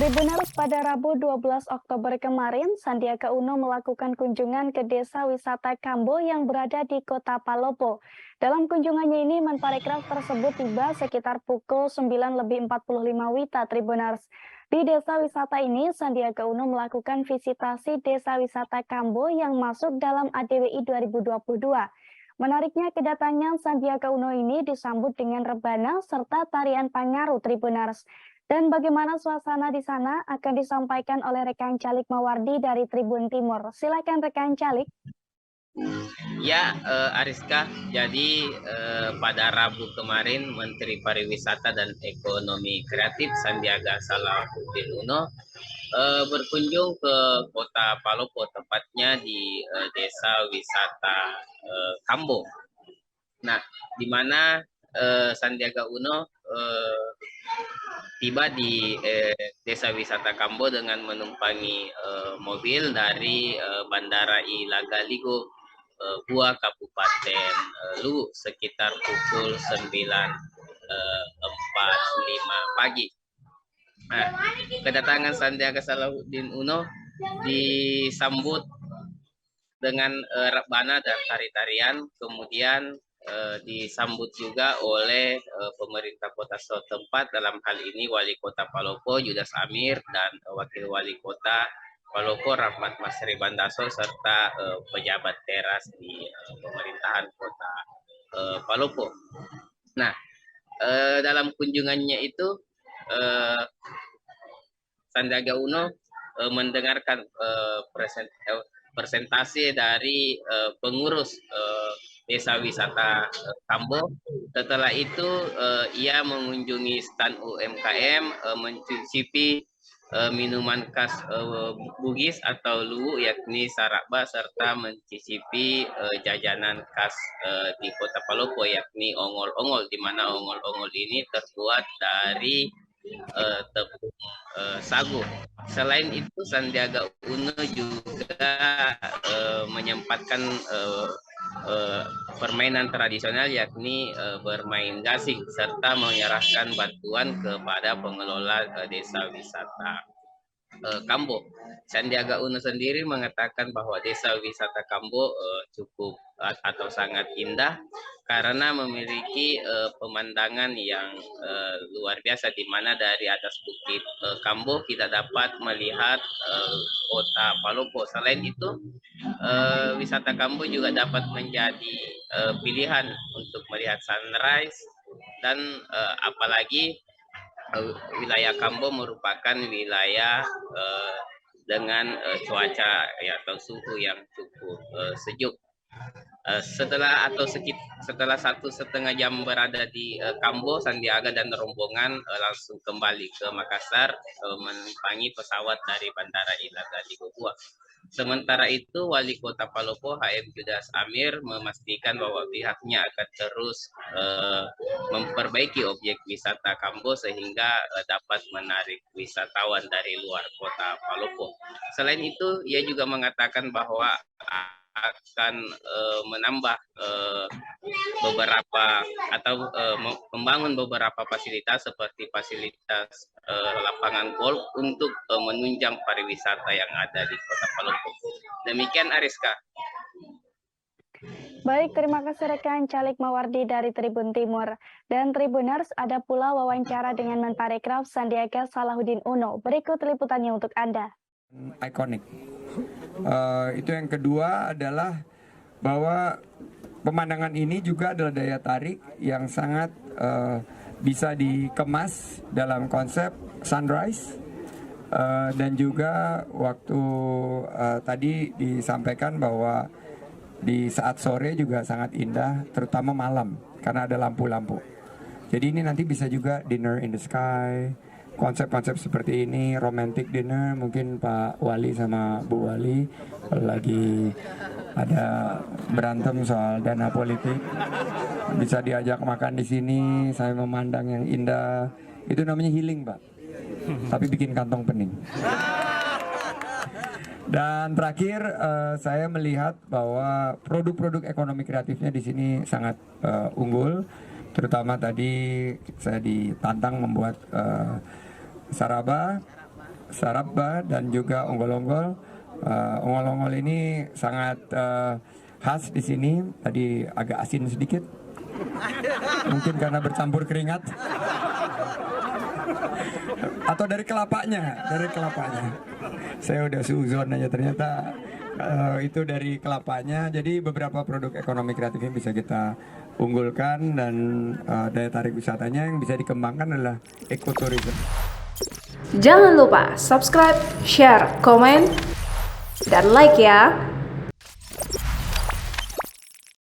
Tribuners, pada Rabu 12 Oktober kemarin, Sandiaga Uno melakukan kunjungan ke desa wisata Kambo yang berada di Kota Palopo. Dalam kunjungannya ini, Menparekraf tersebut tiba sekitar pukul 9:45 WITA Tribuners. Di desa wisata ini, Sandiaga Uno melakukan visitasi desa wisata Kambo yang masuk dalam ADWI 2022. Menariknya, kedatangan Sandiaga Uno ini disambut dengan rebana serta tarian Pangaru Tribuners. Dan bagaimana suasana di sana akan disampaikan oleh rekan Calik Mawardi dari Tribun Timur. Silakan rekan Calik. Ya, Ariska, jadi pada Rabu kemarin Menteri Pariwisata dan Ekonomi Kreatif Sandiaga Salahuddin Uno berkunjung ke Kota Palopo, tepatnya di Desa Wisata Kambo. Nah, di mana Sandiaga Uno tiba di Desa Wisata Kambo dengan menumpangi mobil dari Bandara Ilagaligo, Gua Kabupaten Luwu sekitar pukul 9:45 pagi. Nah, kedatangan Sandiaga Salahuddin Uno disambut dengan rebana dan tari-tarian, kemudian disambut juga oleh pemerintah kota setempat, dalam hal ini Wali Kota Palopo Judas Amir dan Wakil Wali Kota Palopo Rahmat Masri Bandaso serta pejabat teras di pemerintahan kota Palopo. Nah, dalam kunjungannya itu Sandiaga Uno mendengarkan presentasi dari pengurus Desa Wisata Kambo. Setelah itu ia mengunjungi stand UMKM, mencicipi minuman khas Bugis atau Luwu yakni Sarakba, serta mencicipi jajanan khas di Kota Palopo yakni ongol-ongol, di mana ongol-ongol ini terbuat dari tepung sagu. Selain itu, Sandiaga Uno juga menyempatkan permainan tradisional yakni bermain gasing serta menyerahkan bantuan kepada pengelola desa wisata Kambo. Sandiaga Uno sendiri mengatakan bahwa desa wisata Kambo cukup atau sangat indah karena memiliki pemandangan yang luar biasa, di mana dari atas bukit Kambo kita dapat melihat kota Palopo. Selain itu, wisata Kambo juga dapat menjadi pilihan untuk melihat sunrise, dan apalagi wilayah Kambo merupakan wilayah dengan cuaca atau suhu yang cukup sejuk. Setelah 1,5 jam berada di Kambo, Sandiaga dan rombongan langsung kembali ke Makassar menumpangi pesawat dari Bandara Ilagaligo Gua. Sementara itu, Wali Kota Palopo HM Judas Amir memastikan bahwa pihaknya akan terus memperbaiki objek wisata Kambo sehingga dapat menarik wisatawan dari luar Kota Palopo. Selain itu, ia juga mengatakan bahwa akan menambah beberapa atau membangun beberapa fasilitas seperti fasilitas lapangan golf untuk menunjang pariwisata yang ada di Kota Palopo. Demikian, Ariska. Baik, terima kasih rekan Calik Mawardi dari Tribun Timur. Dan Tribuners, ada pula wawancara dengan Menparekraf Sandiaga Salahuddin Uno. Berikut liputannya untuk Anda. Ikonik. Itu yang kedua adalah bahwa pemandangan ini juga adalah daya tarik yang sangat bisa dikemas dalam konsep sunrise, dan juga waktu tadi disampaikan bahwa di saat sore juga sangat indah, terutama malam karena ada lampu-lampu. Jadi ini nanti bisa juga dinner in the sky, konsep-konsep seperti ini, romantic dinner, mungkin Pak Wali sama Bu Wali lagi ada berantem soal dana politik, bisa diajak makan di sini, saya memandang yang indah, itu namanya healing, Pak. Tapi bikin kantong pening. Dan terakhir, saya melihat bahwa produk-produk ekonomi kreatifnya di sini sangat unggul. Terutama tadi saya ditantang membuat Saraba saraba, dan juga onggol-onggol. Onggol-onggol ini sangat khas di sini. Tadi agak asin sedikit, mungkin karena bercampur keringat. Atau dari kelapanya, Saya udah suzon aja, ternyata itu dari kelapanya. Jadi beberapa produk ekonomi kreatif yang bisa kita unggulkan, dan daya tarik wisatanya yang bisa dikembangkan adalah ekoturisme. Jangan lupa subscribe, share, komen, dan like ya.